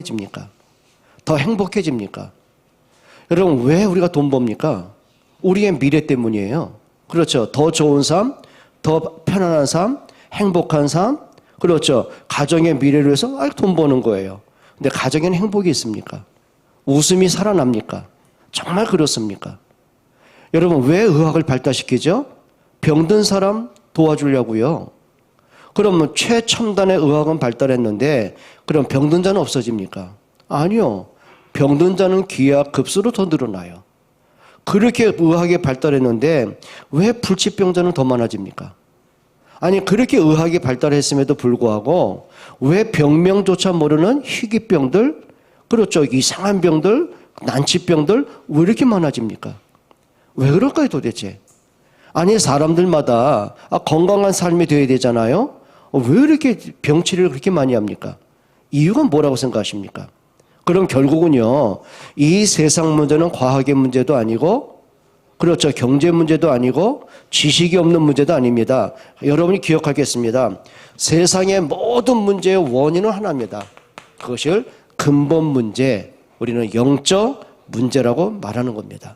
풍요로워집니까? 더 행복해집니까? 여러분, 왜 우리가 돈 법니까? 우리의 미래 때문이에요. 그렇죠. 더 좋은 삶, 더 편안한 삶, 행복한 삶, 그렇죠. 가정의 미래를 위해서 돈 버는 거예요. 근데 가정에는 행복이 있습니까? 웃음이 살아납니까? 정말 그렇습니까? 여러분, 왜 의학을 발달시키죠? 병든 사람 도와주려고요. 그러면 최첨단의 의학은 발달했는데 그럼 병든 자는 없어집니까? 아니요. 병든 자는 기하급수로 더 늘어나요. 그렇게 의학이 발달했는데 왜 불치병자는 더 많아집니까? 아니, 그렇게 의학이 발달했음에도 불구하고 왜 병명조차 모르는 희귀병들, 그렇죠, 이상한 병들, 난치병들 왜 이렇게 많아집니까? 왜 그럴까요 도대체? 아니, 사람들마다 건강한 삶이 되어야 되잖아요. 왜 이렇게 병치료를 그렇게 많이 합니까? 이유가 뭐라고 생각하십니까? 그럼 결국은요, 이 세상 문제는 과학의 문제도 아니고, 그렇죠, 경제 문제도 아니고 지식이 없는 문제도 아닙니다. 여러분이 기억하겠습니다. 세상의 모든 문제의 원인은 하나입니다. 그것을 근본 문제, 우리는 영적 문제라고 말하는 겁니다.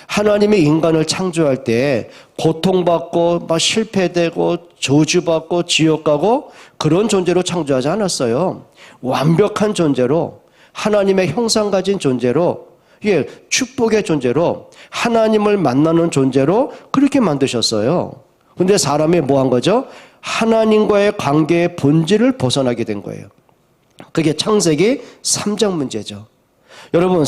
하나님이 인간을 창조할 때 고통받고 막 실패되고 저주받고 지옥 가고 그런 존재로 창조하지 않았어요. 완벽한 존재로, 하나님의 형상 가진 존재로, 축복의 존재로, 하나님을 만나는 존재로 그렇게 만드셨어요. 근데 사람이 뭐 한 거죠? 하나님과의 관계의 본질을 벗어나게 된 거예요. 그게 창세기 3장 문제죠. 여러분,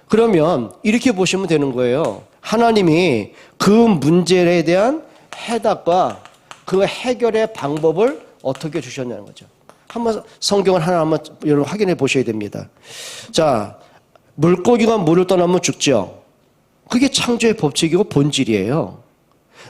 그러면 이렇게 보시면 되는 거예요. 하나님이 그 문제에 대한 해답과 그 해결의 방법을 어떻게 주셨냐는 거죠. 한번 성경을 하나 한번 여러분 확인해 보셔야 됩니다. 자, 물고기가 물을 떠나면 죽죠. 그게 창조의 법칙이고 본질이에요.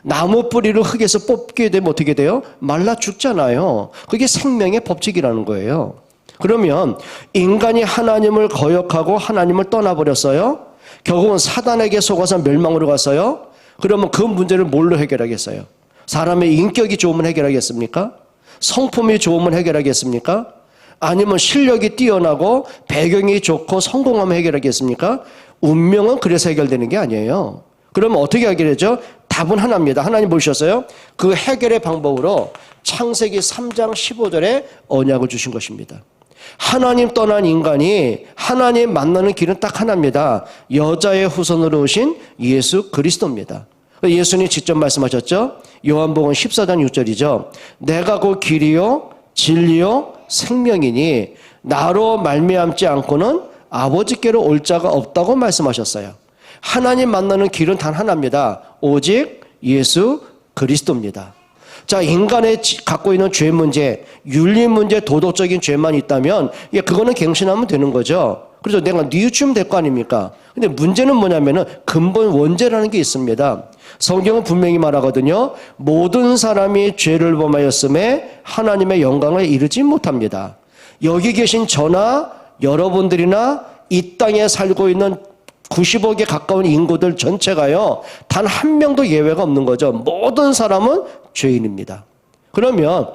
나무 뿌리를 흙에서 뽑게 되면 어떻게 돼요? 말라 죽잖아요. 그게 생명의 법칙이라는 거예요. 그러면 인간이 하나님을 거역하고 하나님을 떠나버렸어요. 결국은 사단에게 속아서 멸망으로 갔어요. 그러면 그 문제를 뭘로 해결하겠어요? 사람의 인격이 좋으면 해결하겠습니까? 성품이 좋으면 해결하겠습니까? 아니면 실력이 뛰어나고 배경이 좋고 성공하면 해결하겠습니까? 운명은 그래서 해결되는 게 아니에요. 그러면 어떻게 해결하죠? 답은 하나입니다. 하나님 보셨어요? 그 해결의 방법으로 창세기 3장 15절에 언약을 주신 것입니다. 하나님 떠난 인간이 하나님 만나는 길은 딱 하나입니다. 여자의 후손으로 오신 예수 그리스도입니다. 예수님 직접 말씀하셨죠? 요한복음 14장 6절이죠. 내가 그 길이요 진리요 생명이니 나로 말미암지 않고는 아버지께로 올 자가 없다고 말씀하셨어요. 하나님 만나는 길은 단 하나입니다. 오직 예수 그리스도입니다. 자, 인간의 갖고 있는 죄 문제, 윤리 문제, 도덕적인 죄만 있다면 그거는 갱신하면 되는 거죠. 그래서 내가 뉘우치면 될 거 아닙니까? 근데 문제는 뭐냐면은 근본 원죄라는 게 있습니다. 성경은 분명히 말하거든요. 모든 사람이 죄를 범하였음에 하나님의 영광을 이루지 못합니다. 여기 계신 저나 여러분들이나 이 땅에 살고 있는 90억에 가까운 인구들 전체가요, 단 한 명도 예외가 없는 거죠. 모든 사람은 죄인입니다. 그러면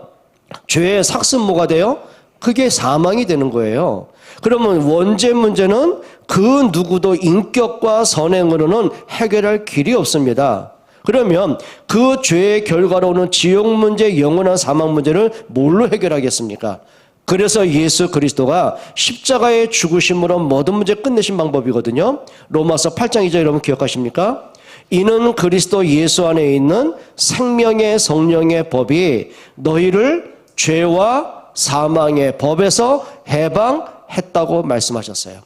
죄의 삭슨 뭐가 돼요? 그게 사망이 되는 거예요. 그러면 원죄 문제는 그 누구도 인격과 선행으로는 해결할 길이 없습니다. 그러면 그 죄의 결과로 오는 지옥 문제, 영원한 사망 문제를 뭘로 해결하겠습니까? 그래서 예수 그리스도가 십자가의 죽으심으로 모든 문제 끝내신 방법이거든요. 로마서 8장 2절 여러분 기억하십니까? 이는 그리스도 예수 안에 있는 생명의 성령의 법이 너희를 죄와 사망의 법에서 해방했다고 말씀하셨어요.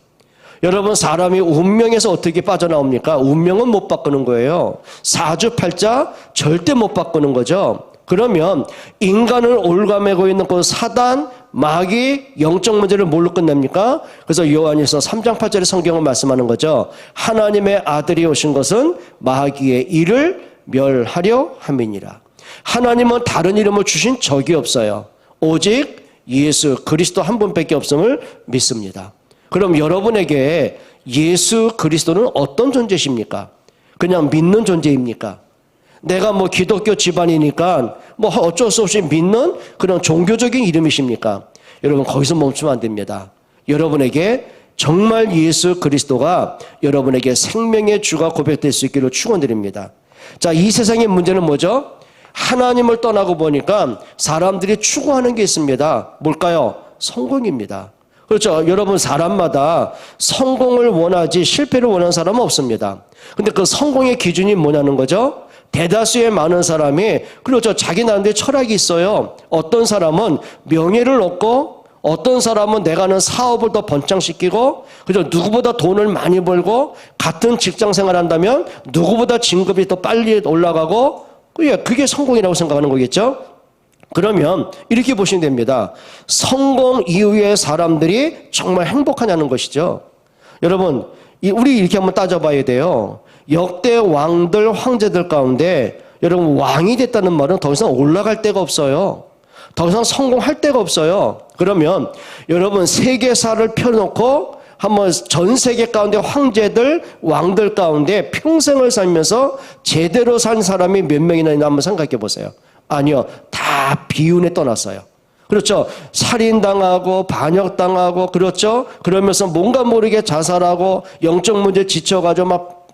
여러분, 사람이 운명에서 어떻게 빠져나옵니까? 운명은 못 바꾸는 거예요. 사주팔자 절대 못 바꾸는 거죠. 그러면 인간을 올가매고 있는 그 사단, 마귀, 영적 문제를 뭘로 끝냅니까? 그래서 요한일서 3장 8절에 성경은 말씀하는 거죠. 하나님의 아들이 오신 것은 마귀의 일을 멸하려 함이니라. 하나님은 다른 이름을 주신 적이 없어요. 오직 예수 그리스도 한 분밖에 없음을 믿습니다. 그럼 여러분에게 예수 그리스도는 어떤 존재십니까? 그냥 믿는 존재입니까? 내가 뭐 기독교 집안이니까 뭐 어쩔 수 없이 믿는 그런 종교적인 이름이십니까? 여러분, 거기서 멈추면 안 됩니다. 여러분에게 정말 예수 그리스도가 여러분에게 생명의 주가 고백될 수 있기를 축원드립니다. 자, 이 세상의 문제는 뭐죠? 하나님을 떠나고 보니까 사람들이 추구하는 게 있습니다. 뭘까요? 성공입니다. 그렇죠. 여러분, 사람마다 성공을 원하지 실패를 원하는 사람은 없습니다. 근데 그 성공의 기준이 뭐냐는 거죠? 대다수의 많은 사람이, 그렇죠. 자기 나름대로 철학이 있어요. 어떤 사람은 명예를 얻고, 어떤 사람은 내가 하는 사업을 더 번창시키고, 그죠. 누구보다 돈을 많이 벌고, 같은 직장 생활 한다면 누구보다 진급이 더 빨리 올라가고, 그게 성공이라고 생각하는 거겠죠. 그러면 이렇게 보시면 됩니다. 성공 이후의 사람들이 정말 행복하냐는 것이죠. 여러분, 우리 이렇게 한번 따져봐야 돼요. 역대 왕들, 황제들 가운데 여러분, 왕이 됐다는 말은 더 이상 올라갈 데가 없어요. 더 이상 성공할 데가 없어요. 그러면 여러분, 세계사를 펴놓고 한번 전 세계 가운데 황제들, 왕들 가운데 평생을 살면서 제대로 산 사람이 몇 명이나 있나 한번 생각해 보세요. 아니요. 다 비운에 떠났어요. 그렇죠. 살인당하고 반역당하고, 그렇죠. 그러면서 뭔가 모르게 자살하고 영적 문제에 지쳐가지고 막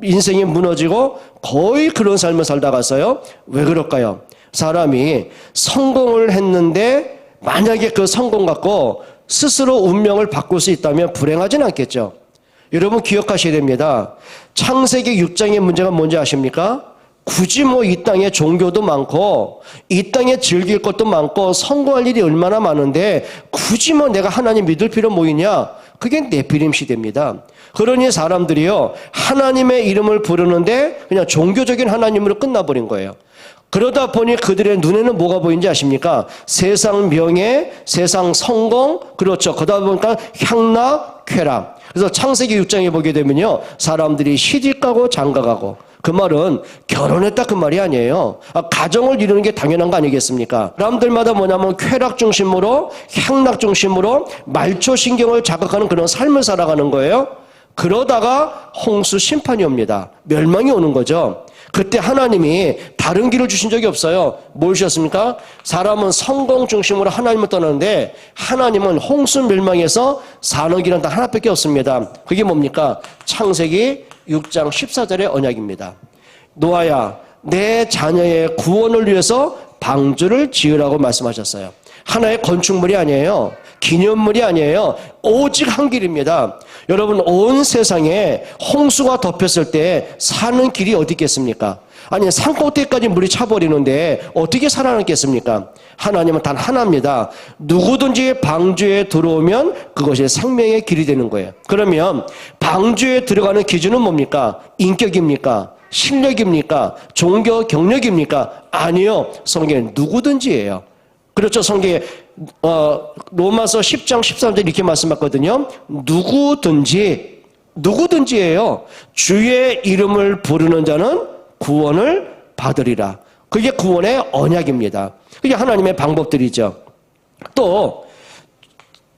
인생이 무너지고 거의 그런 삶을 살다 갔어요. 왜 그럴까요? 사람이 성공을 했는데 만약에 그 성공 갖고 스스로 운명을 바꿀 수 있다면 불행하진 않겠죠. 여러분 기억하셔야 됩니다. 창세기 6장의 문제가 뭔지 아십니까? 굳이 뭐 이 땅에 종교도 많고 이 땅에 즐길 것도 많고 성공할 일이 얼마나 많은데 굳이 뭐 내가 하나님 믿을 필요 뭐 있냐? 그게 네피림 시대입니다. 그러니 사람들이요, 하나님의 이름을 부르는데 그냥 종교적인 하나님으로 끝나버린 거예요. 그러다 보니 그들의 눈에는 뭐가 보이는지 아십니까? 세상 명예, 세상 성공, 그렇죠. 그러다 보니까 향락, 쾌락. 그래서 창세기 6장에 보게 되면요, 사람들이 시집가고 장가가고, 그 말은 결혼했다 그 말이 아니에요. 가정을 이루는 게 당연한 거 아니겠습니까? 사람들마다 뭐냐면 쾌락 중심으로, 향락 중심으로 말초신경을 자극하는 그런 삶을 살아가는 거예요. 그러다가 홍수 심판이 옵니다. 멸망이 오는 거죠. 그때 하나님이 다른 길을 주신 적이 없어요. 뭘 주셨습니까? 사람은 성공 중심으로 하나님을 떠나는데 하나님은 홍수 멸망에서 사는 길은 단 하나밖에 없습니다. 그게 뭡니까? 창세기 6장 14절의 언약입니다. 노아야, 내 자녀의 구원을 위해서 방주를 지으라고 말씀하셨어요. 하나의 건축물이 아니에요. 기념물이 아니에요. 오직 한 길입니다. 여러분, 온 세상에 홍수가 덮였을 때 사는 길이 어디 있겠습니까? 아니, 산꼭대기까지 물이 차버리는데 어떻게 살아남겠습니까? 하나님은 단 하나입니다. 누구든지 방주에 들어오면 그것이 생명의 길이 되는 거예요. 그러면 방주에 들어가는 기준은 뭡니까? 인격입니까? 실력입니까? 종교 경력입니까? 아니요. 성경은 누구든지예요. 그렇죠. 성경에 로마서 10장 13절 이렇게 말씀하거든요. 누구든지예요. 주의 이름을 부르는 자는 구원을 받으리라. 그게 구원의 언약입니다. 그게 하나님의 방법들이죠. 또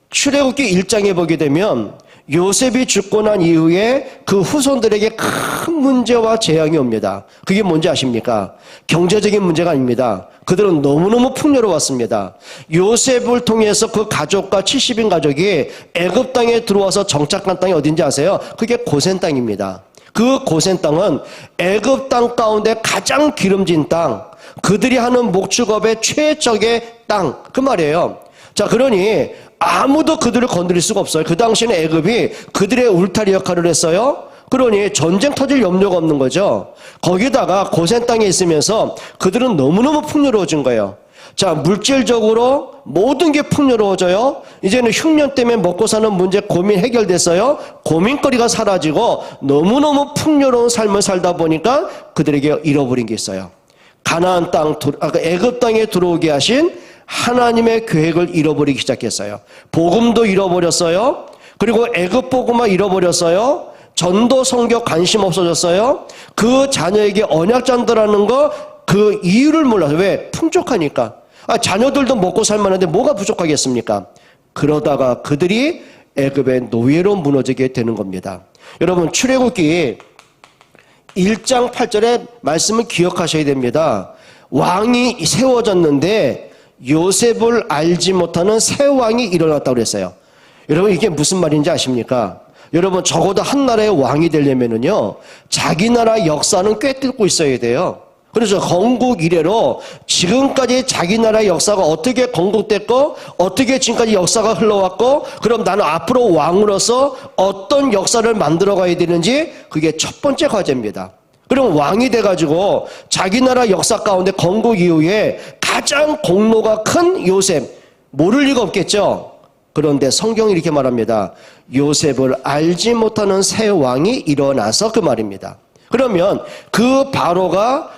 출애굽기 1장에 보게 되면 요셉이 죽고 난 이후에 그 후손들에게 큰 문제와 재앙이 옵니다. 그게 뭔지 아십니까? 경제적인 문제가 아닙니다. 그들은 너무너무 풍요로웠습니다. 요셉을 통해서 그 가족과 70인 가족이 애굽 땅에 들어와서 정착한 땅이 어딘지 아세요? 그게 고센 땅입니다. 그 고센 땅은 애굽 땅 가운데 가장 기름진 땅, 그들이 하는 목축업의 최적의 땅, 그 말이에요. 자, 그러니 아무도 그들을 건드릴 수가 없어요. 그 당시에는 애굽이 그들의 울타리 역할을 했어요. 그러니 전쟁 터질 염려가 없는 거죠. 거기다가 고센 땅에 있으면서 그들은 너무너무 풍요로워진 거예요. 자, 물질적으로 모든 게 풍요로워져요. 이제는 흉년 때문에 먹고 사는 문제 고민 해결됐어요. 고민거리가 사라지고 너무너무 풍요로운 삶을 살다 보니까 그들에게 잃어버린 게 있어요. 가나안 땅, 애굽 땅에 들어오게 하신 하나님의 계획을 잃어버리기 시작했어요. 복음도 잃어버렸어요. 그리고 애굽 복음만 잃어버렸어요. 전도 성교 관심 없어졌어요. 그 자녀에게 언약 전도라는 거 그 이유를 몰라서. 왜? 풍족하니까. 자녀들도 먹고 살만한데 뭐가 부족하겠습니까? 그러다가 그들이 애굽의 노예로 무너지게 되는 겁니다. 여러분, 출애굽기 1장 8절의 말씀을 기억하셔야 됩니다. 왕이 세워졌는데 요셉을 알지 못하는 새 왕이 일어났다고 그랬어요. 여러분 이게 무슨 말인지 아십니까? 여러분 적어도 한 나라의 왕이 되려면은요, 자기 나라 역사는 꿰뚫고 있어야 돼요. 그래서 건국 이래로 지금까지 자기 나라의 역사가 어떻게 건국됐고 어떻게 지금까지 역사가 흘러왔고, 그럼 나는 앞으로 왕으로서 어떤 역사를 만들어 가야 되는지, 그게 첫 번째 과제입니다. 그럼 왕이 돼가지고 자기 나라 역사 가운데 건국 이후에 가장 공로가 큰 요셉, 모를 리가 없겠죠. 그런데 성경이 이렇게 말합니다. 요셉을 알지 못하는 새 왕이 일어나서, 그 말입니다. 그러면 그 바로가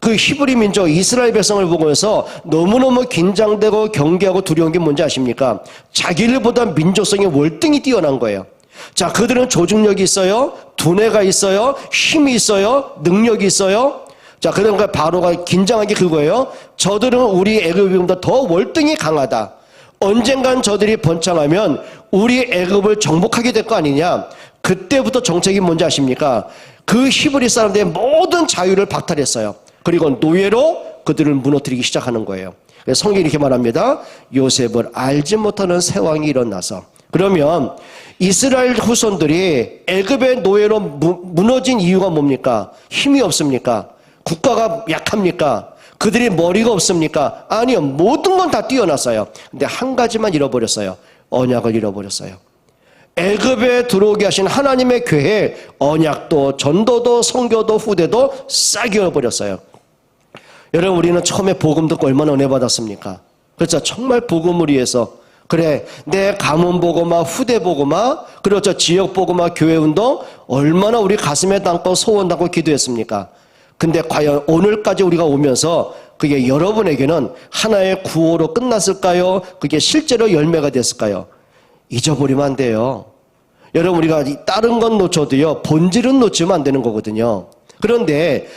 그 히브리 민족 이스라엘 백성을 보고서 너무너무 긴장되고 경계하고 두려운 게 뭔지 아십니까? 자기들보다 민족성이 월등히 뛰어난 거예요. 자, 그들은 조직력이 있어요, 두뇌가 있어요, 힘이 있어요, 능력이 있어요. 자, 그러니까 바로가 긴장한 게 그거예요. 저들은 우리 애굽보다 더 월등히 강하다. 언젠간 저들이 번창하면 우리 애굽을 정복하게 될 거 아니냐. 그때부터 정책이 뭔지 아십니까? 그 히브리 사람들의 모든 자유를 박탈했어요. 그리고 노예로 그들을 무너뜨리기 시작하는 거예요. 성경이 이렇게 말합니다. 요셉을 알지 못하는 새 왕이 일어나서. 그러면 이스라엘 후손들이 애굽의 노예로 무너진 이유가 뭡니까? 힘이 없습니까? 국가가 약합니까? 그들이 머리가 없습니까? 아니요. 모든 건 다 뛰어났어요. 근데 한 가지만 잃어버렸어요. 언약을 잃어버렸어요. 애굽에 들어오게 하신 하나님의 계획, 언약도 전도도 선교도 후대도 싹 잃어버렸어요. 여러분, 우리는 처음에 복음 듣고 얼마나 은혜 받았습니까? 그렇죠. 정말 복음을 위해서, 그래, 내 가문 복음화, 후대 복음화, 그렇죠, 지역 복음화, 교회 운동, 얼마나 우리 가슴에 담고 소원 담고 기도했습니까? 근데 과연 오늘까지 우리가 오면서 그게 여러분에게는 하나의 구호로 끝났을까요? 그게 실제로 열매가 됐을까요? 잊어버리면 안 돼요. 여러분, 우리가 다른 건 놓쳐도요, 본질은 놓치면 안 되는 거거든요. 그런데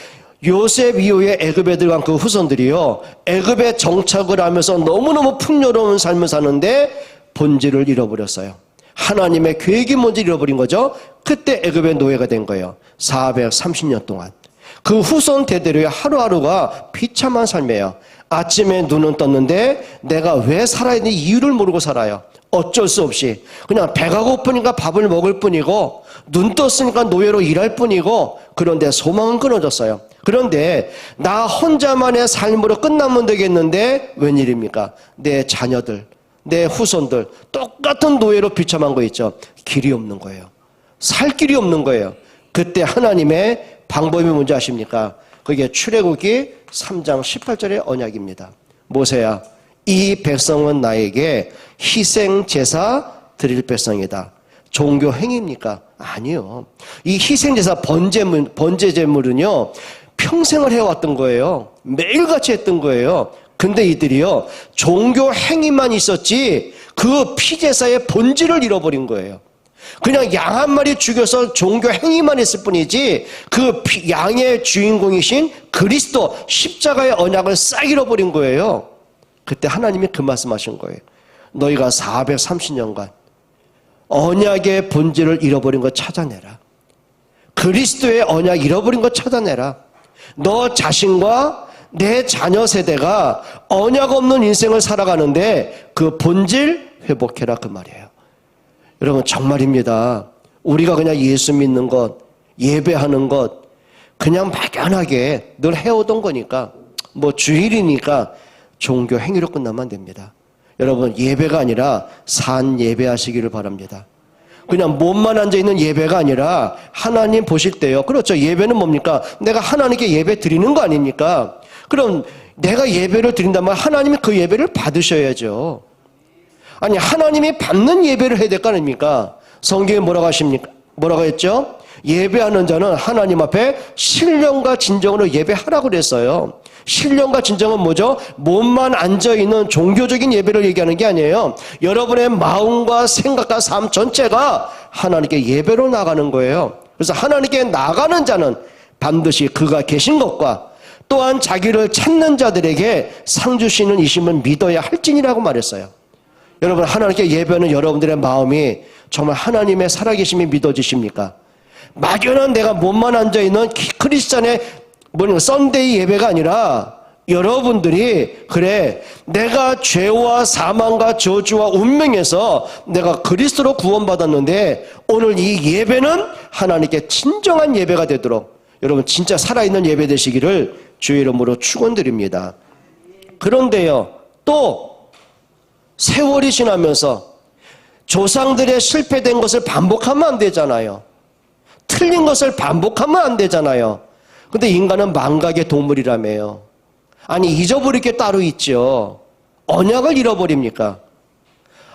요셉 이후에 애굽에 들어간 그 후손들이요, 애굽에 정착을 하면서 너무너무 풍요로운 삶을 사는데 본질을 잃어버렸어요. 하나님의 계획이 뭔지 잃어버린 거죠. 그때 애굽의 노예가 된 거예요. 430년 동안. 그 후손 대대로의 하루하루가 비참한 삶이에요. 아침에 눈은 떴는데 내가 왜 살아야 되는지 이유를 모르고 살아요. 어쩔 수 없이. 그냥 배가 고프니까 밥을 먹을 뿐이고, 눈 떴으니까 노예로 일할 뿐이고, 그런데 소망은 끊어졌어요. 그런데 나 혼자만의 삶으로 끝나면 되겠는데 웬일입니까? 내 자녀들, 내 후손들 똑같은 노예로 비참한 거 있죠. 길이 없는 거예요. 살 길이 없는 거예요. 그때 하나님의 방법이 뭔지 아십니까? 그게 출애굽기 3장 18절의 언약입니다. 모세야, 이 백성은 나에게 희생 제사 드릴 백성이다. 종교 행위입니까? 아니요. 이 희생 제사 번제 제물은요, 평생을 해왔던 거예요. 매일같이 했던 거예요. 근데 이들이요, 종교 행위만 있었지 그 피제사의 본질을 잃어버린 거예요. 그냥 양 한 마리 죽여서 종교 행위만 했을 뿐이지 그 양의 주인공이신 그리스도 십자가의 언약을 싹 잃어버린 거예요. 그때 하나님이 그 말씀하신 거예요. 너희가 430년간 언약의 본질을 잃어버린 거 찾아내라. 그리스도의 언약 잃어버린 거 찾아내라. 너 자신과 내 자녀 세대가 언약 없는 인생을 살아가는데 그 본질 회복해라, 그 말이에요. 여러분, 정말입니다. 우리가 그냥 예수 믿는 것, 예배하는 것, 그냥 막연하게 늘 해오던 거니까, 뭐 주일이니까 종교 행위로 끝나면 안 됩니다. 여러분, 예배가 아니라 산 예배하시기를 바랍니다. 그냥 몸만 앉아있는 예배가 아니라 하나님 보실 때요. 그렇죠. 예배는 뭡니까? 내가 하나님께 예배 드리는 거 아닙니까? 그럼 내가 예배를 드린다면 하나님이 그 예배를 받으셔야죠. 아니, 하나님이 받는 예배를 해야 될 거 아닙니까? 성경에 뭐라고 하십니까? 뭐라고 했죠? 예배하는 자는 하나님 앞에 신령과 진정으로 예배하라고 그랬어요. 신령과 진정은 뭐죠? 몸만 앉아있는 종교적인 예배를 얘기하는 게 아니에요. 여러분의 마음과 생각과 삶 전체가 하나님께 예배로 나가는 거예요. 그래서 하나님께 나가는 자는 반드시 그가 계신 것과 또한 자기를 찾는 자들에게 상 주시는 이심을 믿어야 할지니라고 말했어요. 여러분, 하나님께 예배하는 여러분들의 마음이 정말 하나님의 살아계심이 믿어지십니까? 막연한 내가 몸만 앉아있는 크리스찬의 썬데이 예배가 아니라 여러분들이 그래 내가 죄와 사망과 저주와 운명에서 내가 그리스도로 구원받았는데 오늘 이 예배는 하나님께 진정한 예배가 되도록 여러분 진짜 살아있는 예배 되시기를 주의 이름으로 축원드립니다. 그런데요 또 세월이 지나면서 조상들의 실패된 것을 반복하면 안 되잖아요. 틀린 것을 반복하면 안 되잖아요. 근데 인간은 망각의 동물이라며요. 아니 잊어버릴 게 따로 있죠. 언약을 잃어버립니까?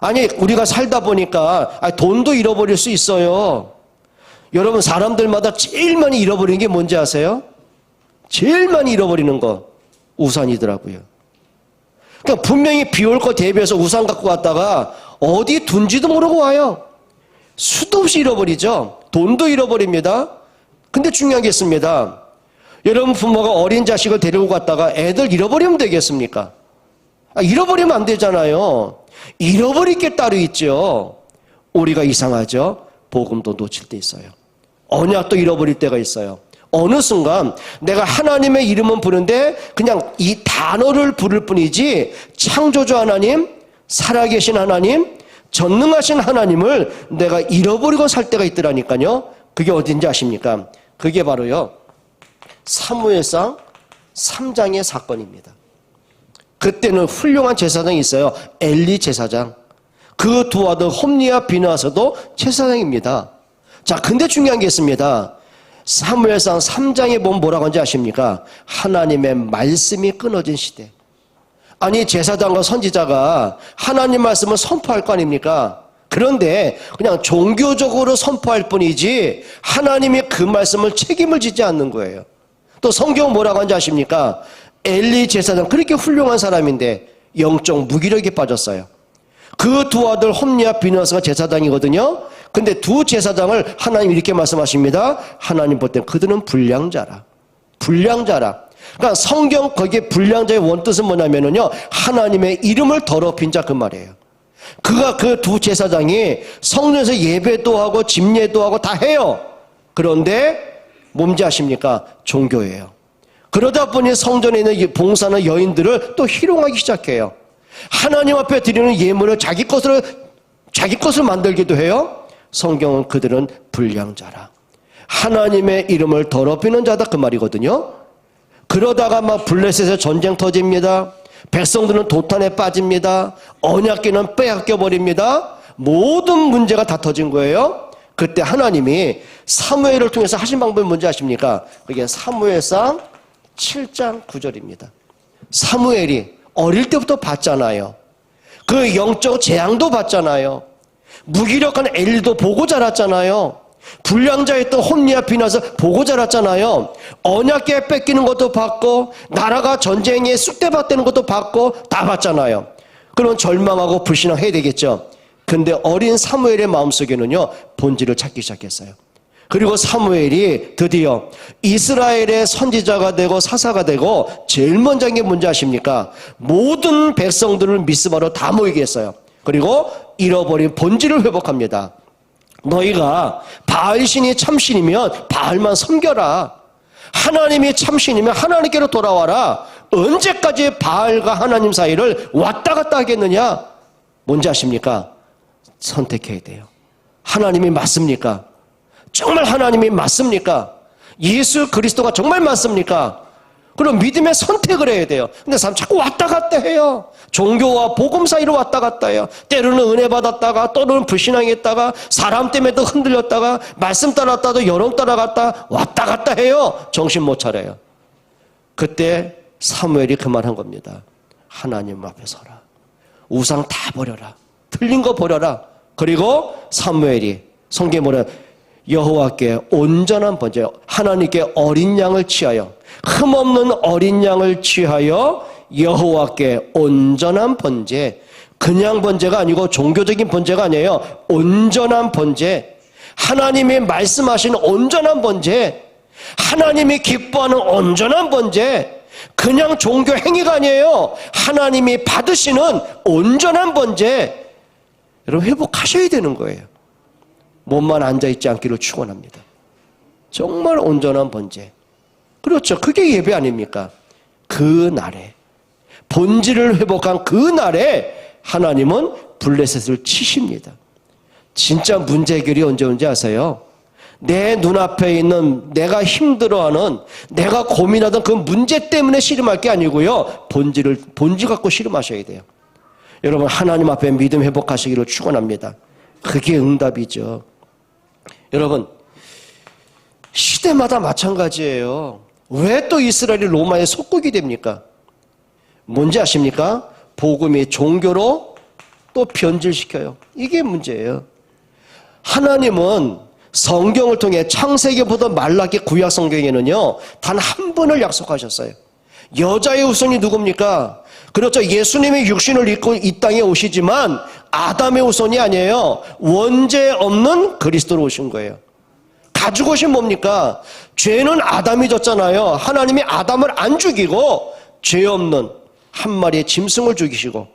아니 우리가 살다 보니까 돈도 잃어버릴 수 있어요. 여러분 사람들마다 제일 많이 잃어버리는 게 뭔지 아세요? 제일 많이 잃어버리는 거 우산이더라고요. 그러니까 분명히 비 올 거 대비해서 우산 갖고 갔다가 어디 둔지도 모르고 와요. 수도 없이 잃어버리죠. 돈도 잃어버립니다. 근데 중요한 게 있습니다. 여러분 부모가 어린 자식을 데리고 갔다가 애들 잃어버리면 되겠습니까? 잃어버리면 안 되잖아요. 잃어버릴 게 따로 있죠. 우리가 이상하죠. 복음도 놓칠 때 있어요. 언약도 잃어버릴 때가 있어요. 어느 순간 내가 하나님의 이름은 부르는데 그냥 이 단어를 부를 뿐이지 창조주 하나님, 살아계신 하나님, 전능하신 하나님을 내가 잃어버리고 살 때가 있더라니까요. 그게 어딘지 아십니까? 그게 바로요 사무엘상 3장의 사건입니다. 그때는 훌륭한 제사장이 있어요. 엘리 제사장. 그 두 아들 홈니와 비느하스도 제사장입니다. 자, 근데 중요한 게 있습니다. 사무엘상 3장에 보면 뭐라고 하는지 아십니까? 하나님의 말씀이 끊어진 시대. 아니 제사장과 선지자가 하나님 말씀을 선포할 거 아닙니까? 그런데 그냥 종교적으로 선포할 뿐이지 하나님이 그 말씀을 책임을 지지 않는 거예요. 또 성경은 뭐라고 하는지 아십니까? 엘리 제사장 그렇게 훌륭한 사람인데 영적 무기력에 빠졌어요. 그 두 아들 홈니와 비느하스가 제사장이거든요. 근데 두 제사장을 하나님 이렇게 말씀하십니다. 하나님 볼 때 그들은 불량자라. 불량자라. 그러니까 성경 거기에 불량자의 원뜻은 뭐냐면요 하나님의 이름을 더럽힌 자 그 말이에요. 그가 그 두 제사장이 성전에서 예배도 하고 집례도 하고 다 해요. 그런데 뭔지 아십니까? 종교예요. 그러다 보니 성전에 있는 봉사하는 여인들을 또 희롱하기 시작해요. 하나님 앞에 드리는 예물을 자기 것으로 만들기도 해요. 성경은 그들은 불량자라. 하나님의 이름을 더럽히는 자다 그 말이거든요. 그러다가 막 블레셋에 전쟁 터집니다. 백성들은 도탄에 빠집니다. 언약궤는 빼앗겨 버립니다. 모든 문제가 다 터진 거예요. 그때 하나님이 사무엘을 통해서 하신 방법이 뭔지 아십니까? 그게 사무엘상 7장 9절입니다. 사무엘이 어릴 때부터 봤잖아요. 그 영적 재앙도 봤잖아요. 무기력한 엘리도 보고 자랐잖아요. 불량자였던 홈니와 비느하스 보고 자랐잖아요. 언약궤 뺏기는 것도 봤고 나라가 전쟁에 쑥대밭되는 것도 봤고 다 봤잖아요. 그럼 절망하고 불신앙해야 되겠죠. 근데 어린 사무엘의 마음속에는요 본질을 찾기 시작했어요. 그리고 사무엘이 드디어 이스라엘의 선지자가 되고 사사가 되고 제일 먼저 한 게 뭔지 아십니까? 모든 백성들을 미스바로 다 모이게 했어요. 그리고 잃어버린 본질을 회복합니다. 너희가 바알신이 참신이면 바알만 섬겨라. 하나님이 참신이면 하나님께로 돌아와라. 언제까지 바알과 하나님 사이를 왔다 갔다 하겠느냐? 뭔지 아십니까? 선택해야 돼요. 하나님이 맞습니까? 정말 하나님이 맞습니까? 예수 그리스도가 정말 맞습니까? 그럼 믿음의 선택을 해야 돼요. 근데 사람 자꾸 왔다 갔다 해요. 종교와 복음 사이로 왔다 갔다 해요. 때로는 은혜 받았다가 또는 불신앙했다가 사람 때문에 또 흔들렸다가 말씀 따랐다도 여론 따라갔다 왔다 갔다 해요. 정신 못 차려요. 그때 사무엘이 그 말 한 겁니다. 하나님 앞에 서라. 우상 다 버려라. 틀린 거 버려라. 그리고 사무엘이 성경에 뭐래? 여호와께 온전한 번제, 하나님께 어린 양을 취하여, 흠없는 어린 양을 취하여 여호와께 온전한 번제, 그냥 번제가 아니고 종교적인 번제가 아니에요. 온전한 번제, 하나님이 말씀하신 온전한 번제, 하나님이 기뻐하는 온전한 번제, 그냥 종교 행위가 아니에요. 하나님이 받으시는 온전한 번제. 여러분 회복하셔야 되는 거예요. 몸만 앉아있지 않기를 축원합니다. 정말 온전한 번제. 그렇죠. 그게 예배 아닙니까? 그 날에, 본질을 회복한 그 날에 하나님은 블레셋을 치십니다. 진짜 문제 해결이 언제 온지 아세요? 내 눈앞에 있는 내가 힘들어하는, 내가 고민하던 그 문제 때문에 씨름할 게 아니고요, 본질 갖고 씨름하셔야 돼요. 여러분, 하나님 앞에 믿음 회복하시기를 축원합니다. 그게 응답이죠. 여러분, 시대마다 마찬가지예요. 왜 또 이스라엘이 로마의 속국이 됩니까? 뭔지 아십니까? 복음이 종교로 또 변질시켜요. 이게 문제예요. 하나님은 성경을 통해 창세기부터 말라기 구약 성경에는요, 단 한 분을 약속하셨어요. 여자의 후손이 누굽니까? 그렇죠. 예수님이 육신을 입고 이 땅에 오시지만 아담의 후손이 아니에요. 원죄 없는 그리스도로 오신 거예요. 가지고 오신 뭡니까? 죄는 아담이 졌잖아요. 하나님이 아담을 안 죽이고 죄 없는 한 마리의 짐승을 죽이시고,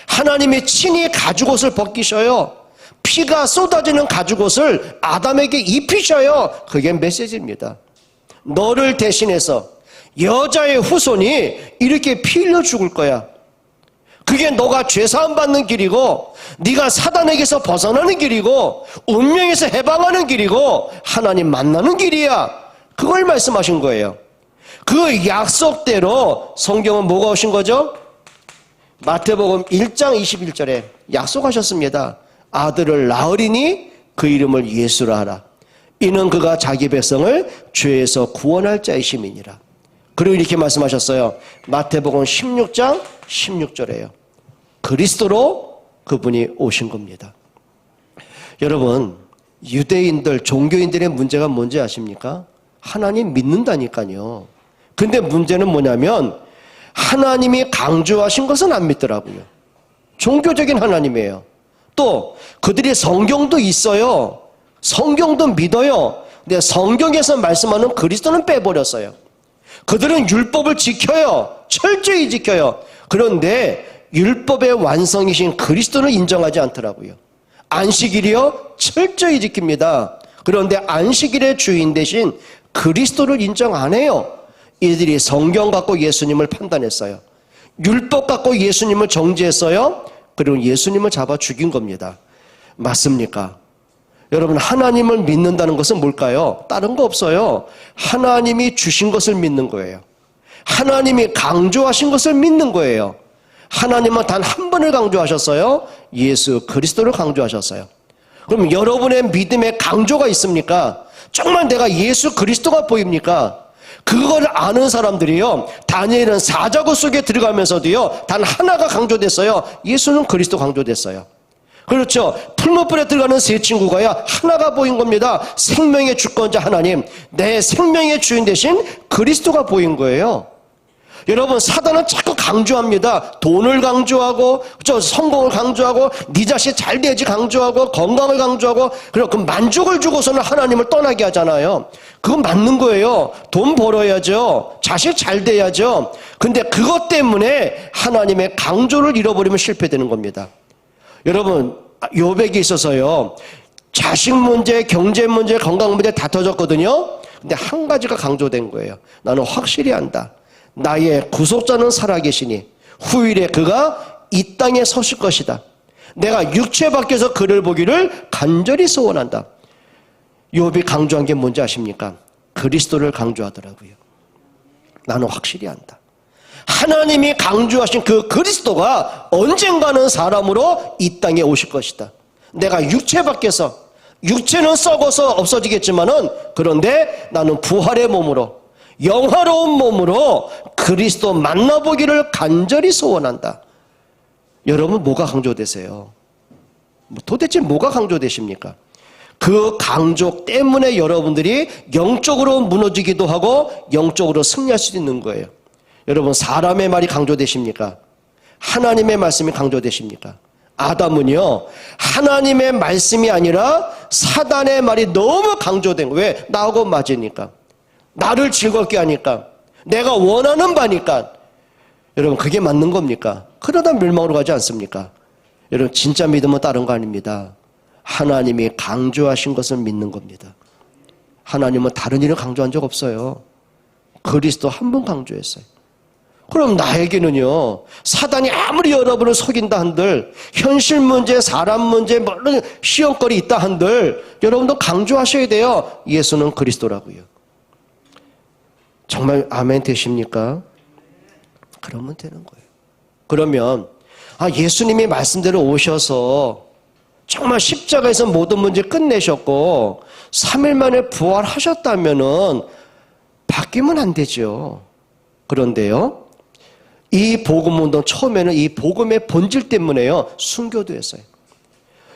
하나님이 친히 가죽옷을 벗기셔요. 피가 쏟아지는 가죽옷을 아담에게 입히셔요. 그게 메시지입니다. 너를 대신해서 여자의 후손이 이렇게 피 흘려 죽을 거야. 그게 너가 죄사함 받는 길이고, 네가 사단에게서 벗어나는 길이고, 운명에서 해방하는 길이고, 하나님 만나는 길이야. 그걸 말씀하신 거예요. 그 약속대로 성경은 뭐가 오신 거죠? 마태복음 1장 21절에 약속하셨습니다. 아들을 낳으리니 그 이름을 예수라 하라. 이는 그가 자기 백성을 죄에서 구원할 자이심이니라. 그리고 이렇게 말씀하셨어요. 마태복음 16장 16절에요. 그리스도로 그분이 오신 겁니다. 여러분, 유대인들, 종교인들의 문제가 뭔지 아십니까? 하나님 믿는다니까요. 근데 문제는 뭐냐면 하나님이 강조하신 것은 안 믿더라고요. 종교적인 하나님이에요. 또 그들이 성경도 있어요. 성경도 믿어요. 근데 성경에서 말씀하는 그리스도는 빼버렸어요. 그들은 율법을 지켜요. 철저히 지켜요. 그런데 율법의 완성이신 그리스도는 인정하지 않더라고요. 안식일이요? 철저히 지킵니다. 그런데 안식일의 주인 대신 그리스도를 인정 안 해요. 이들이 성경 갖고 예수님을 판단했어요. 율법 갖고 예수님을 정죄했어요. 그리고 예수님을 잡아 죽인 겁니다. 맞습니까? 여러분, 하나님을 믿는다는 것은 뭘까요? 다른 거 없어요. 하나님이 주신 것을 믿는 거예요. 하나님이 강조하신 것을 믿는 거예요. 하나님은 단 한 번을 강조하셨어요. 예수 그리스도를 강조하셨어요. 그럼 여러분의 믿음에 강조가 있습니까? 정말 내가 예수 그리스도가 보입니까? 그걸 아는 사람들이요, 다니엘은 사자굴 속에 들어가면서도요, 단 하나가 강조됐어요. 예수는 그리스도 강조됐어요. 그렇죠. 풀무불에 들어가는 세 친구가야 하나가 보인 겁니다. 생명의 주권자 하나님, 내 생명의 주인 대신 그리스도가 보인 거예요. 여러분, 사단은 자꾸 강조합니다. 돈을 강조하고, 성공을 강조하고, 네 자식 잘 돼야지 강조하고, 건강을 강조하고, 그리고 그 만족을 주고서는 하나님을 떠나게 하잖아요. 그건 맞는 거예요. 돈 벌어야죠. 자식 잘 돼야죠. 근데 그것 때문에 하나님의 강조를 잃어버리면 실패되는 겁니다. 여러분, 요백에 있어서요, 자식 문제, 경제 문제, 건강 문제 다 터졌거든요. 근데 한 가지가 강조된 거예요. 나는 확실히 안다. 나의 구속자는 살아계시니 후일에 그가 이 땅에 서실 것이다. 내가 육체 밖에서 그를 보기를 간절히 소원한다. 욥이 강조한 게 뭔지 아십니까? 그리스도를 강조하더라고요. 나는 확실히 안다. 하나님이 강조하신 그 그리스도가 언젠가는 사람으로 이 땅에 오실 것이다. 내가 육체 밖에서, 육체는 썩어서 없어지겠지만은, 그런데 나는 부활의 몸으로, 영화로운 몸으로 그리스도 만나보기를 간절히 소원한다. 여러분, 뭐가 강조되세요? 도대체 뭐가 강조되십니까? 그 강조 때문에 여러분들이 영적으로 무너지기도 하고 영적으로 승리할 수 있는 거예요. 여러분, 사람의 말이 강조되십니까? 하나님의 말씀이 강조되십니까? 아담은요, 하나님의 말씀이 아니라 사단의 말이 너무 강조된 거예요. 왜? 나하고 맞으니까. 나를 즐겁게 하니까. 내가 원하는 바니까. 여러분, 그게 맞는 겁니까? 그러다 멸망으로 가지 않습니까? 여러분, 진짜 믿음은 다른 거 아닙니다. 하나님이 강조하신 것을 믿는 겁니다. 하나님은 다른 일을 강조한 적 없어요. 그리스도 한 번 강조했어요. 그럼 나에게는요, 사단이 아무리 여러분을 속인다 한들, 현실 문제, 사람 문제, 물론 시험거리 있다 한들, 여러분도 강조하셔야 돼요. 예수는 그리스도라고요. 정말 아멘 되십니까? 그러면 되는 거예요. 그러면 예수님이 말씀대로 오셔서 정말 십자가에서 모든 문제 끝내셨고 3일 만에 부활하셨다면은 바뀌면 안 되죠. 그런데요, 이 복음운동 처음에는 이 복음의 본질 때문에요, 순교도였어요.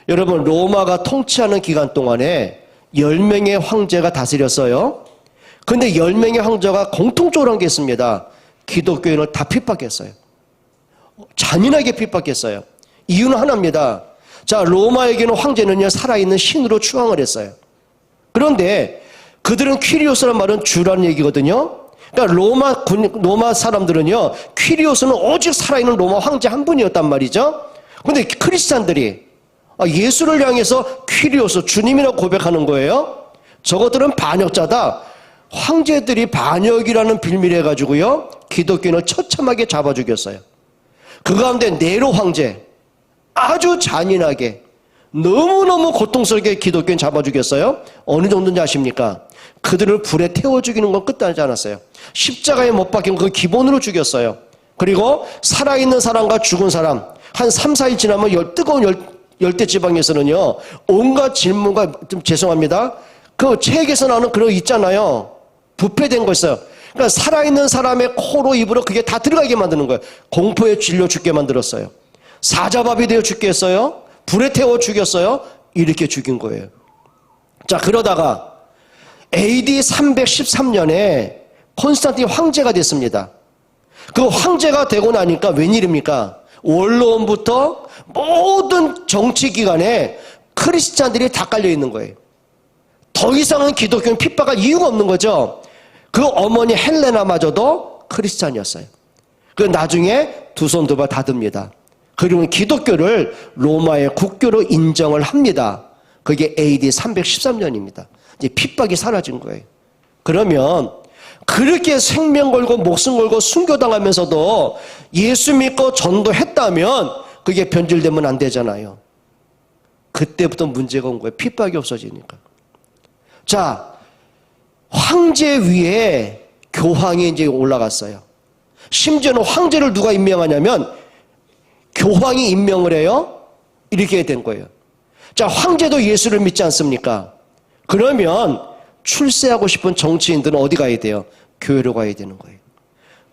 여러분, 로마가 통치하는 기간 동안에 10명의 황제가 다스렸어요. 근데 10명의 황제가 공통적으로 한 게 있습니다. 기독교인을 다 핍박했어요. 잔인하게 핍박했어요. 이유는 하나입니다. 자, 로마에게는 황제는요, 살아있는 신으로 추앙을 했어요. 그런데 그들은 퀴리오스라는 말은 주라는 얘기거든요. 그러니까 로마 사람들은요, 퀴리오스는 오직 살아있는 로마 황제 한 분이었단 말이죠. 근데 크리스찬들이 예수를 향해서 퀴리오스, 주님이라고 고백하는 거예요. 저것들은 반역자다. 황제들이 반역이라는 빌미를 해가지고요, 기독교인을 처참하게 잡아 죽였어요. 그 가운데 네로 황제, 아주 잔인하게 너무너무 고통스럽게 기독교인 잡아 죽였어요. 어느 정도인지 아십니까? 그들을 불에 태워 죽이는 건 끝나지 않았어요. 십자가에 못 박힌 그 기본으로 죽였어요. 그리고 살아있는 사람과 죽은 사람, 한 3, 4일 지나면 뜨거운 열대지방에서는요, 온갖 질문과, 좀 죄송합니다, 그 책에서 나오는 그런 거 있잖아요. 부패된 거 있어요. 그러니까 살아있는 사람의 코로 입으로 그게 다 들어가게 만드는 거예요. 공포에 질려 죽게 만들었어요. 사자밥이 되어 죽게 했어요. 불에 태워 죽였어요. 이렇게 죽인 거예요. 자, 그러다가 AD 313년에 콘스탄틴 황제가 됐습니다. 그 황제가 되고 나니까 웬일입니까? 원로원부터 모든 정치기관에 크리스찬들이 다 깔려 있는 거예요. 더 이상은 기독교는 핍박할 이유가 없는 거죠. 그 어머니 헬레나마저도 크리스찬이었어요. 그 나중에 두 손 두 발 다 듭니다. 그리고 기독교를 로마의 국교로 인정을 합니다. 그게 AD 313년입니다. 이제 핍박이 사라진 거예요. 그러면 그렇게 생명 걸고 목숨 걸고 순교당하면서도 예수 믿고 전도했다면 그게 변질되면 안 되잖아요. 그때부터 문제가 온 거예요. 핍박이 없어지니까. 자, 황제 위에 교황이 이제 올라갔어요. 심지어는 황제를 누가 임명하냐면 교황이 임명을 해요. 이렇게 된 거예요. 자, 황제도 예수를 믿지 않습니까? 그러면 출세하고 싶은 정치인들은 어디 가야 돼요? 교회로 가야 되는 거예요.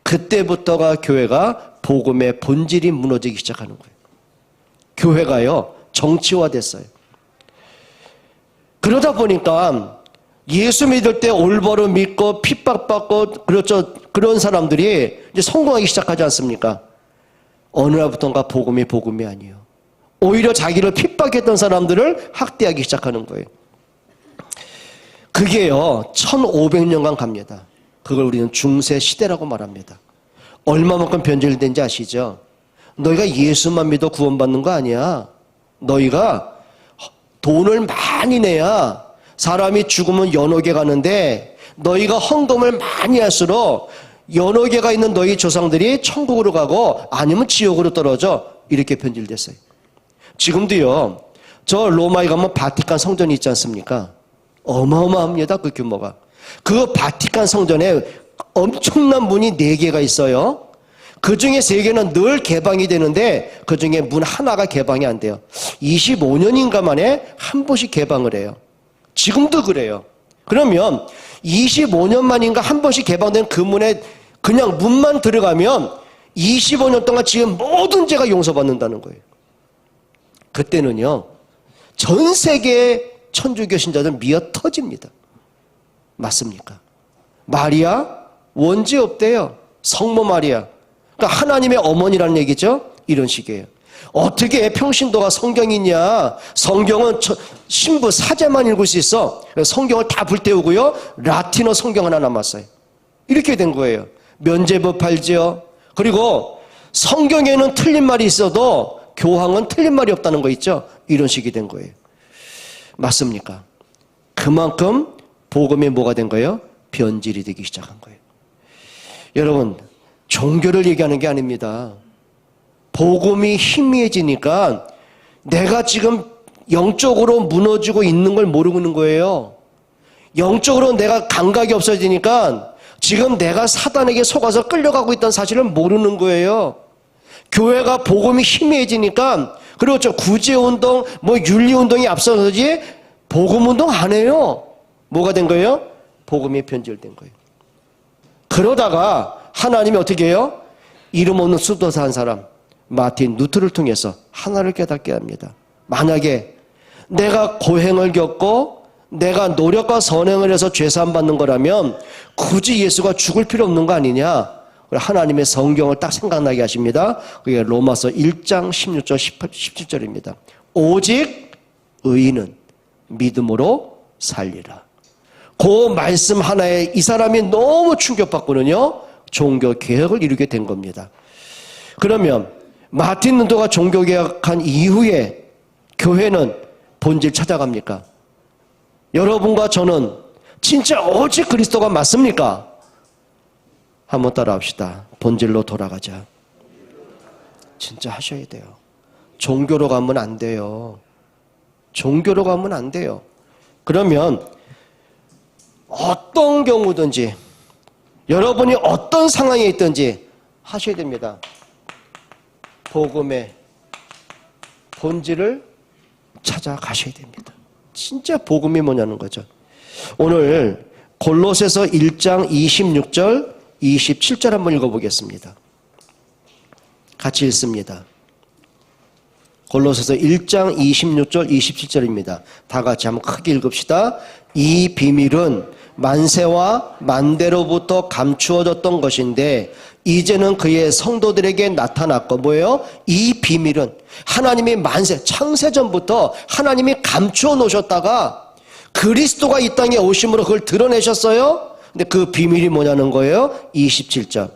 그때부터가 교회가 복음의 본질이 무너지기 시작하는 거예요. 교회가요, 정치화됐어요. 그러다 보니까 예수 믿을 때 올바로 믿고 핍박받고 그렇죠, 그런 사람들이 이제 성공하기 시작하지 않습니까? 어느 날부터인가 복음이 아니에요. 오히려 자기를 핍박했던 사람들을 학대하기 시작하는 거예요. 그게요, 1500년간 갑니다. 그걸 우리는 중세 시대라고 말합니다. 얼마만큼 변질된지 아시죠? 너희가 예수만 믿어 구원받는 거 아니야. 너희가 돈을 많이 내야 사람이 죽으면 연옥에 가는데 너희가 헌금을 많이 할수록 연옥에가 있는 너희 조상들이 천국으로 가고 아니면 지옥으로 떨어져. 이렇게 변질됐어요. 지금도요, 저 로마에 가면 바티칸 성전이 있지 않습니까? 어마어마합니다, 그 규모가. 그 바티칸 성전에 엄청난 문이 4개가 있어요. 그 중에 3개는 늘 개방이 되는데 그 중에 문 하나가 개방이 안 돼요. 25년인가 만에 한 번씩 개방을 해요. 지금도 그래요. 그러면 25년 만인가 한 번씩 개방된 그 문에 그냥 문만 들어가면 25년 동안 지은 모든 죄가 용서받는다는 거예요. 그때는요, 전 세계의 천주교 신자들 미어 터집니다. 맞습니까? 마리아 원죄 없대요. 성모 마리아. 그러니까 하나님의 어머니라는 얘기죠. 이런 식이에요. 어떻게 평신도가 성경이 있냐? 성경은 신부 사제만 읽을 수 있어. 성경을 다 불태우고요, 라틴어 성경 하나 남았어요. 이렇게 된 거예요. 면죄부 팔지요. 그리고 성경에는 틀린 말이 있어도 교황은 틀린 말이 없다는 거 있죠. 이런 식이 된 거예요. 맞습니까? 그만큼 복음이 뭐가 된 거예요? 변질이 되기 시작한 거예요. 여러분, 종교를 얘기하는 게 아닙니다. 복음이 희미해지니까 내가 지금 영적으로 무너지고 있는 걸 모르고 있는 거예요. 영적으로 내가 감각이 없어지니까 지금 내가 사단에게 속아서 끌려가고 있다는 사실을 모르는 거예요. 교회가 복음이 희미해지니까, 그리고 저 구제운동, 윤리운동이 앞서서지 복음운동 안 해요. 뭐가 된 거예요? 복음이 변질된 거예요. 그러다가 하나님이 어떻게 해요? 이름 없는 수도사 한 사람, 마틴 루터를 통해서 하나를 깨닫게 합니다. 만약에 내가 고행을 겪고 내가 노력과 선행을 해서 죄사함 받는 거라면 굳이 예수가 죽을 필요 없는 거 아니냐? 하나님의 성경을 딱 생각나게 하십니다. 그게 로마서 1장 16절 17절입니다. 오직 의인은 믿음으로 살리라. 그 말씀 하나에 이 사람이 너무 충격받고는요, 종교 개혁을 이루게 된 겁니다. 그러면 마틴 루터가 종교 개혁한 이후에 교회는 본질 찾아갑니까? 여러분과 저는 진짜 오직 그리스도가 맞습니까? 한번 따라합시다. 본질로 돌아가자. 진짜 하셔야 돼요. 종교로 가면 안 돼요. 종교로 가면 안 돼요. 그러면 어떤 경우든지 여러분이 어떤 상황에 있든지 하셔야 됩니다. 복음의 본질을 찾아가셔야 됩니다. 진짜 복음이 뭐냐는 거죠. 오늘 골로새서 1장 26절 27절 한번 읽어보겠습니다. 같이 읽습니다. 골로새서 1장 26절 27절입니다. 다 같이 한번 크게 읽읍시다. 이 비밀은 만세와 만대로부터 감추어졌던 것인데 이제는 그의 성도들에게 나타났고, 뭐예요? 이 비밀은 하나님이 만세, 창세전부터 하나님이 감추어 놓으셨다가 그리스도가 이 땅에 오심으로 그걸 드러내셨어요. 근데 그 비밀이 뭐냐는 거예요? 27절.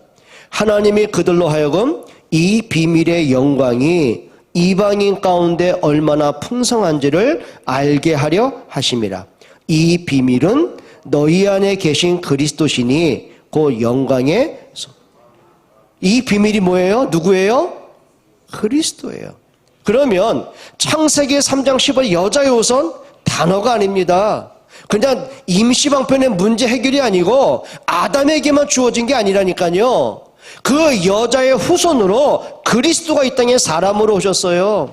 하나님이 그들로 하여금 이 비밀의 영광이 이방인 가운데 얼마나 풍성한지를 알게 하려 하심이라. 이 비밀은 너희 안에 계신 그리스도시니 그 영광의, 이 비밀이 뭐예요? 누구예요? 그리스도예요. 그러면 창세기 3장 10월 여자의 우선 단어가 아닙니다. 그냥 임시방편의 문제 해결이 아니고 아담에게만 주어진 게 아니라니까요. 그 여자의 후손으로 그리스도가 이 땅에 사람으로 오셨어요.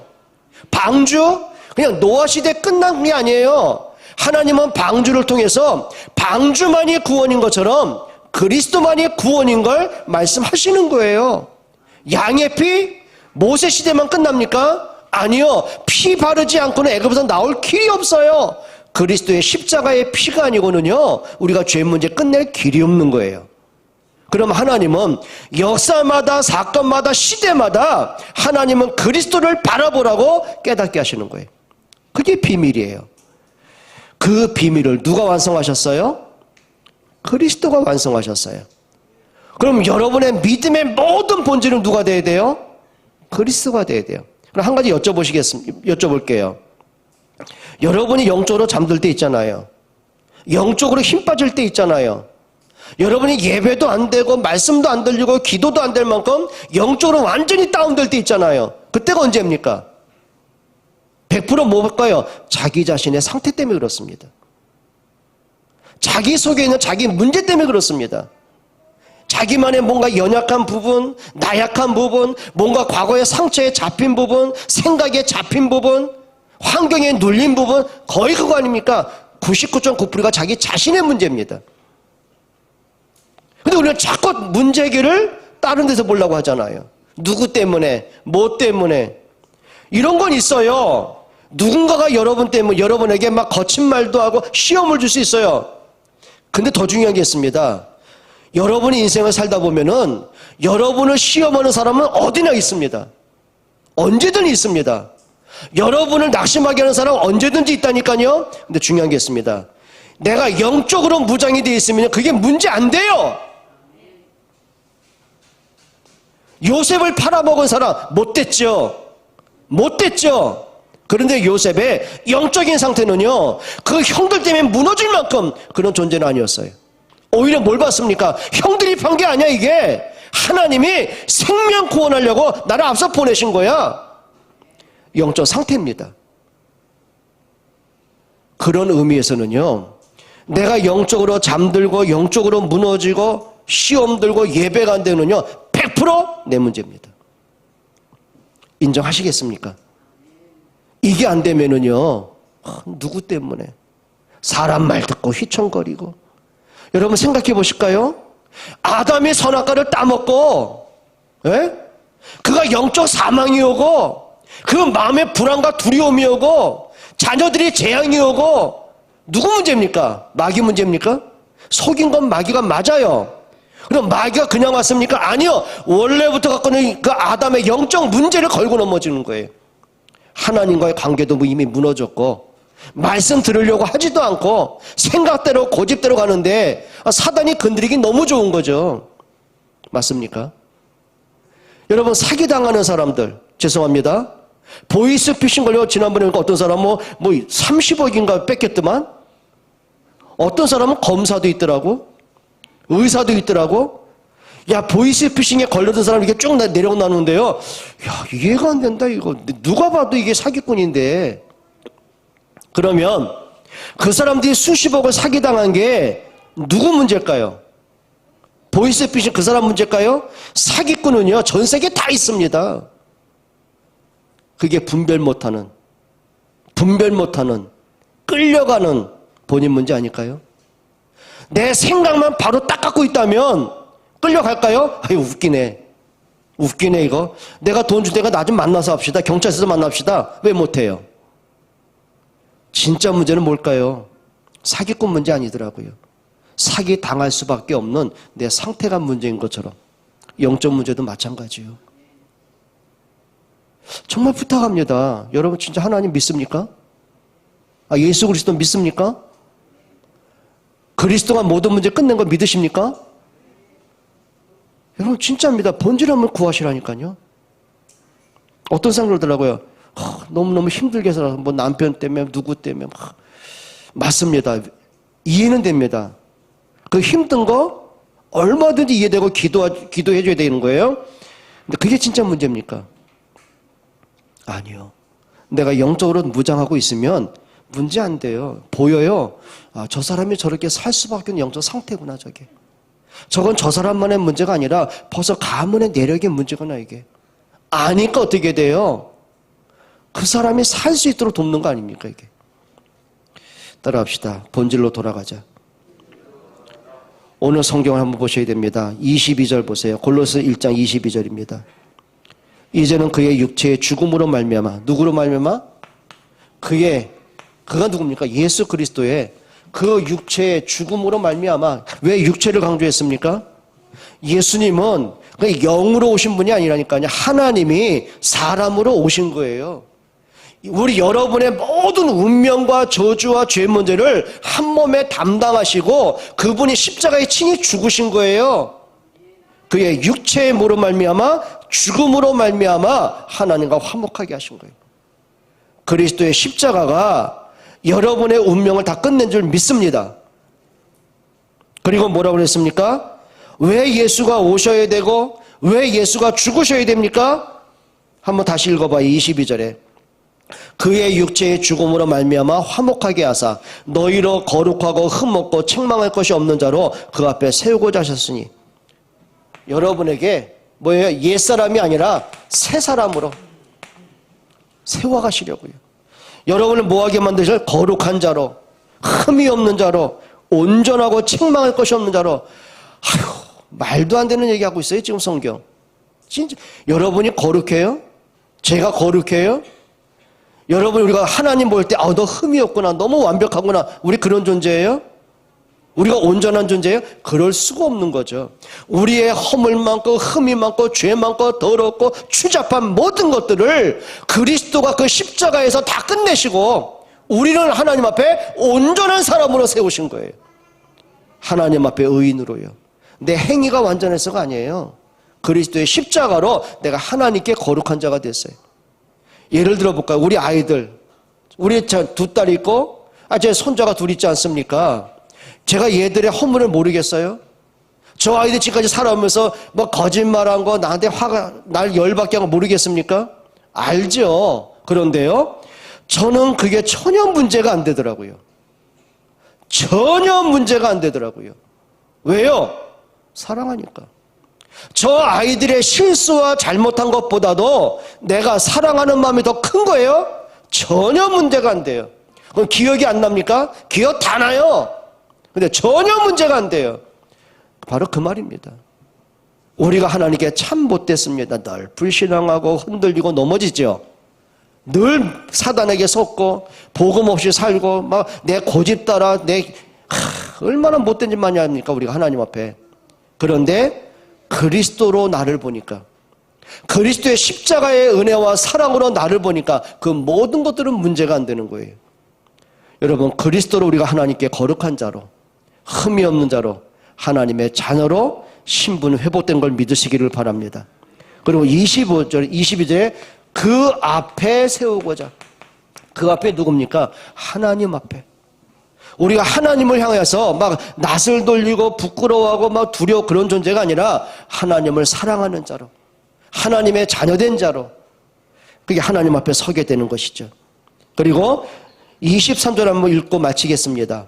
방주? 그냥 노아 시대 끝난 게 아니에요. 하나님은 방주를 통해서 방주만이 구원인 것처럼 그리스도만이 구원인 걸 말씀하시는 거예요. 양의 피? 모세 시대만 끝납니까? 아니요. 피 바르지 않고는 애굽에서 나올 길이 없어요. 그리스도의 십자가의 피가 아니고는요, 우리가 죄 문제 끝낼 길이 없는 거예요. 그럼 하나님은 역사마다 사건마다 시대마다 하나님은 그리스도를 바라보라고 깨닫게 하시는 거예요. 그게 비밀이에요. 그 비밀을 누가 완성하셨어요? 그리스도가 완성하셨어요. 그럼 여러분의 믿음의 모든 본질은 누가 돼야 돼요? 그리스도가 돼야 돼요. 그럼 한 가지 여쭤볼게요. 여러분이 영적으로 잠들 때 있잖아요. 영적으로 힘 빠질 때 있잖아요. 여러분이 예배도 안 되고 말씀도 안 들리고 기도도 안 될 만큼 영적으로 완전히 다운될 때 있잖아요. 그때가 언제입니까? 100% 뭘까요? 자기 자신의 상태 때문에 그렇습니다. 자기 속에 있는 자기 문제 때문에 그렇습니다. 자기만의 뭔가 연약한 부분, 나약한 부분, 뭔가 과거의 상처에 잡힌 부분, 생각에 잡힌 부분, 환경에 눌린 부분, 거의 그거 아닙니까? 99.9%가 자기 자신의 문제입니다. 근데 우리는 자꾸 문제 해결을 다른 데서 보려고 하잖아요. 누구 때문에, 뭐 때문에. 이런 건 있어요. 누군가가 여러분 때문에, 여러분에게 막 거친 말도 하고 시험을 줄 수 있어요. 근데 더 중요한 게 있습니다. 여러분이 인생을 살다 보면은 여러분을 시험하는 사람은 어디나 있습니다. 언제든 있습니다. 여러분을 낙심하게 하는 사람은 언제든지 있다니까요. 근데 중요한 게 있습니다. 내가 영적으로 무장이 되어 있으면 그게 문제 안 돼요. 요셉을 팔아먹은 사람 못됐죠. 못됐죠. 그런데 요셉의 영적인 상태는요, 그 형들 때문에 무너질 만큼 그런 존재는 아니었어요. 오히려 뭘 봤습니까? 형들이 판 게 아니야, 이게. 하나님이 생명 구원하려고 나를 앞서 보내신 거야. 영적 상태입니다. 그런 의미에서는요, 내가 영적으로 잠들고 영적으로 무너지고 시험 들고 예배가 안 되는요 100% 내 문제입니다. 인정하시겠습니까? 이게 안 되면은요 누구 때문에? 사람 말 듣고 휘청거리고. 여러분 생각해 보실까요? 아담이 선악과를 따먹고, 예? 그가 영적 사망이 오고, 그 마음의 불안과 두려움이 오고, 자녀들이 재앙이 오고, 누구 문제입니까? 마귀 문제입니까? 속인 건 마귀가 맞아요. 그럼 마귀가 그냥 왔습니까? 아니요. 원래부터 갖고 있는 그 아담의 영적 문제를 걸고 넘어지는 거예요. 하나님과의 관계도 이미 무너졌고, 말씀 들으려고 하지도 않고 생각대로 고집대로 가는데 사단이 건드리기 너무 좋은 거죠. 맞습니까? 여러분, 사기당하는 사람들, 죄송합니다. 보이스피싱 걸려 지난번에 어떤 사람은 뭐 30억인가 뺏겼더만, 어떤 사람은 검사도 있더라고, 의사도 있더라고. 야, 보이스피싱에 걸려든 사람 이렇게 쭉 내려나누는데요, 야, 이해가 안 된다. 이거 누가 봐도 이게 사기꾼인데. 그러면 그 사람들이 수십억을 사기당한 게 누구 문제일까요? 보이스피싱 그 사람 문제일까요? 사기꾼은요 전 세계에 다 있습니다. 그게 분별 못하는 끌려가는 본인 문제 아닐까요? 내 생각만 바로 딱 갖고 있다면 끌려갈까요? 아유, 웃기네 이거. 내가 돈 줄 때가 나 좀 만나서 합시다. 경찰서에서 만납시다. 왜 못해요? 진짜 문제는 뭘까요? 사기꾼 문제 아니더라고요. 사기 당할 수밖에 없는 내 상태가 문제인 것처럼 영적 문제도 마찬가지요. 정말 부탁합니다. 여러분 진짜 하나님 믿습니까? 예수 그리스도 믿습니까? 그리스도가 모든 문제 끝낸 거 믿으십니까? 여러분 진짜입니다. 본질함을 구하시라니까요. 어떤 사람 그러더라고요. 너무너무 힘들게 살아서 뭐 남편 때문에 누구 때문에 맞습니다. 이해는 됩니다. 그 힘든 거 얼마든지 이해되고 기도해 줘야 되는 거예요. 근데 그게 진짜 문제입니까? 아니요. 내가 영적으로 무장하고 있으면 문제 안 돼요. 보여요. 저 사람이 저렇게 살 수밖에 없는 영적 상태구나 저게. 저건 저 사람만의 문제가 아니라 벌써 가문의 내력의 문제구나 이게. 아니까 어떻게 돼요? 그 사람이 살 수 있도록 돕는 거 아닙니까 이게. 따라합시다. 본질로 돌아가자. 오늘 성경을 한번 보셔야 됩니다. 22절 보세요. 골로새 1장 22절입니다. 이제는 그의 육체의 죽음으로 말미암아. 누구로 말미암아? 그가 누굽니까? 예수 그리스도의 그 육체의 죽음으로 말미암아. 왜 육체를 강조했습니까? 예수님은 영으로 오신 분이 아니라니까요. 하나님이 사람으로 오신 거예요. 우리 여러분의 모든 운명과 저주와 죄 문제를 한 몸에 담당하시고 그분이 십자가에 친히 죽으신 거예요. 그의 육체의 무로 말미암아 죽음으로 말미암아 하나님과 화목하게 하신 거예요. 그리스도의 십자가가 여러분의 운명을 다 끝낸 줄 믿습니다. 그리고 뭐라고 그랬습니까? 왜 예수가 오셔야 되고 왜 예수가 죽으셔야 됩니까? 한번 다시 읽어봐요. 22절에 그의 육체의 죽음으로 말미암아 화목하게 하사 너희로 거룩하고 흠없고 책망할 것이 없는 자로 그 앞에 세우고자 하셨으니. 여러분에게 뭐예요? 옛사람이 아니라 새 사람으로 세워가시려고요. 여러분을 뭐하게 만드실? 거룩한 자로, 흠이 없는 자로, 온전하고 책망할 것이 없는 자로. 말도 안 되는 얘기하고 있어요 지금 성경. 진짜 여러분이 거룩해요? 제가 거룩해요? 여러분 우리가 하나님 볼 때 너 흠이 없구나, 너무 완벽하구나, 우리 그런 존재예요? 우리가 온전한 존재예요? 그럴 수가 없는 거죠. 우리의 허물 많고 흠이 많고 죄 많고 더럽고 추잡한 모든 것들을 그리스도가 그 십자가에서 다 끝내시고 우리를 하나님 앞에 온전한 사람으로 세우신 거예요. 하나님 앞에 의인으로요. 내 행위가 완전해서가 아니에요. 그리스도의 십자가로 내가 하나님께 거룩한 자가 됐어요. 예를 들어 볼까요? 우리 아이들, 우리 두 딸이 있고 제 손자가 둘 있지 않습니까? 제가 얘들의 허물을 모르겠어요? 저 아이들 지금까지 살아오면서 뭐 거짓말한 거 나한테 화가 날 열받게 한 거 모르겠습니까? 알죠. 그런데요, 저는 그게 전혀 문제가 안 되더라고요. 전혀 문제가 안 되더라고요. 왜요? 사랑하니까. 저 아이들의 실수와 잘못한 것보다도 내가 사랑하는 마음이 더 큰 거예요? 전혀 문제가 안 돼요. 그럼 기억이 안 납니까? 기억 다 나요. 근데 전혀 문제가 안 돼요. 바로 그 말입니다. 우리가 하나님께 참 못됐습니다. 늘 불신앙하고 흔들리고 넘어지죠. 늘 사단에게 속고 복음 없이 살고 막 내 고집 따라 얼마나 못된 짓 많이 합니까 우리가 하나님 앞에. 그런데 그리스도로 나를 보니까, 그리스도의 십자가의 은혜와 사랑으로 나를 보니까 그 모든 것들은 문제가 안 되는 거예요. 여러분, 그리스도로 우리가 하나님께 거룩한 자로, 흠이 없는 자로, 하나님의 자녀로 신분 회복된 걸 믿으시기를 바랍니다. 그리고 22절에 그 앞에 세우고자. 그 앞에 누굽니까? 하나님 앞에. 우리가 하나님을 향해서 막 낯을 돌리고 부끄러워하고 막 두려워 그런 존재가 아니라 하나님을 사랑하는 자로, 하나님의 자녀된 자로, 그게 하나님 앞에 서게 되는 것이죠. 그리고 23절 한번 읽고 마치겠습니다.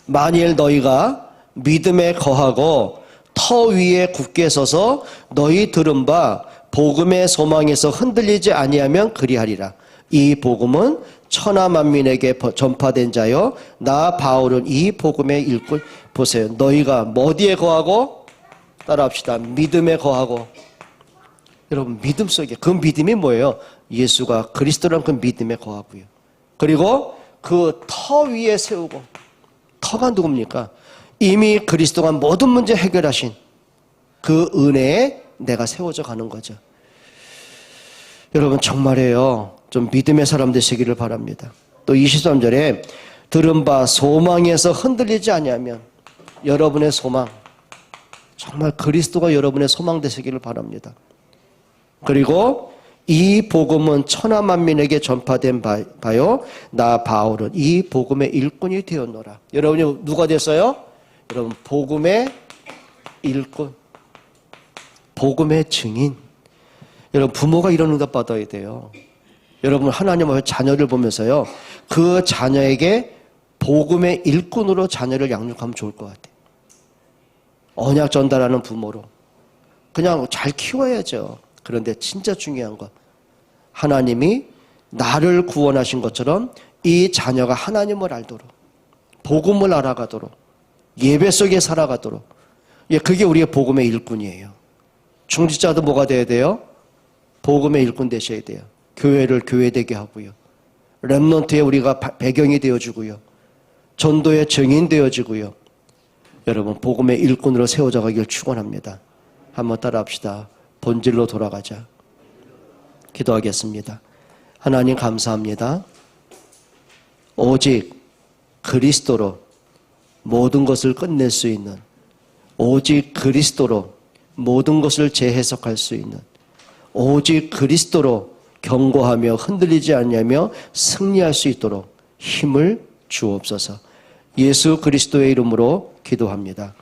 만일 너희가 믿음에 거하고 터 위에 굳게 서서 너희 들은 바 복음의 소망에서 흔들리지 아니하면 그리하리라. 이 복음은 천하 만민에게 전파된 자요 나 바울은 이 복음의 일꾼. 보세요. 너희가 어디에 거하고? 따라합시다. 믿음에 거하고. 여러분, 믿음 속에, 그 믿음이 뭐예요? 예수가 그리스도란 그 믿음에 거하고요. 그리고 그 터 위에 세우고. 터가 누굽니까? 이미 그리스도가 모든 문제 해결하신 그 은혜에 내가 세워져 가는 거죠. 여러분, 정말이에요. 좀 믿음의 사람 되시기를 바랍니다. 또 23절에 들은 바 소망에서 흔들리지 아니하면, 여러분의 소망, 정말 그리스도가 여러분의 소망 되시기를 바랍니다. 그리고 이 복음은 천하 만민에게 전파된 바요 나 바울은 이 복음의 일꾼이 되었노라. 여러분이 누가 됐어요? 여러분, 복음의 일꾼, 복음의 증인. 여러분, 부모가 이런 응답 받아야 돼요. 여러분, 하나님 앞에 자녀를 보면서요, 그 자녀에게 복음의 일꾼으로 자녀를 양육하면 좋을 것 같아요. 언약 전달하는 부모로. 그냥 잘 키워야죠. 그런데 진짜 중요한 것, 하나님이 나를 구원하신 것처럼 이 자녀가 하나님을 알도록, 복음을 알아가도록, 예배 속에 살아가도록. 그게 우리의 복음의 일꾼이에요. 중직자도 뭐가 돼야 돼요? 복음의 일꾼 되셔야 돼요. 교회를 교회되게 하고요. 렘넌트에 우리가 배경이 되어주고요. 전도의 증인 되어지고요. 여러분, 복음의 일꾼으로 세워져 가길 축원합니다. 한번 따라합시다. 본질로 돌아가자. 기도하겠습니다. 하나님, 감사합니다. 오직 그리스도로 모든 것을 끝낼 수 있는, 오직 그리스도로 모든 것을 재해석할 수 있는, 오직 그리스도로 경고하며 흔들리지 않냐며 승리할 수 있도록 힘을 주옵소서. 예수 그리스도의 이름으로 기도합니다.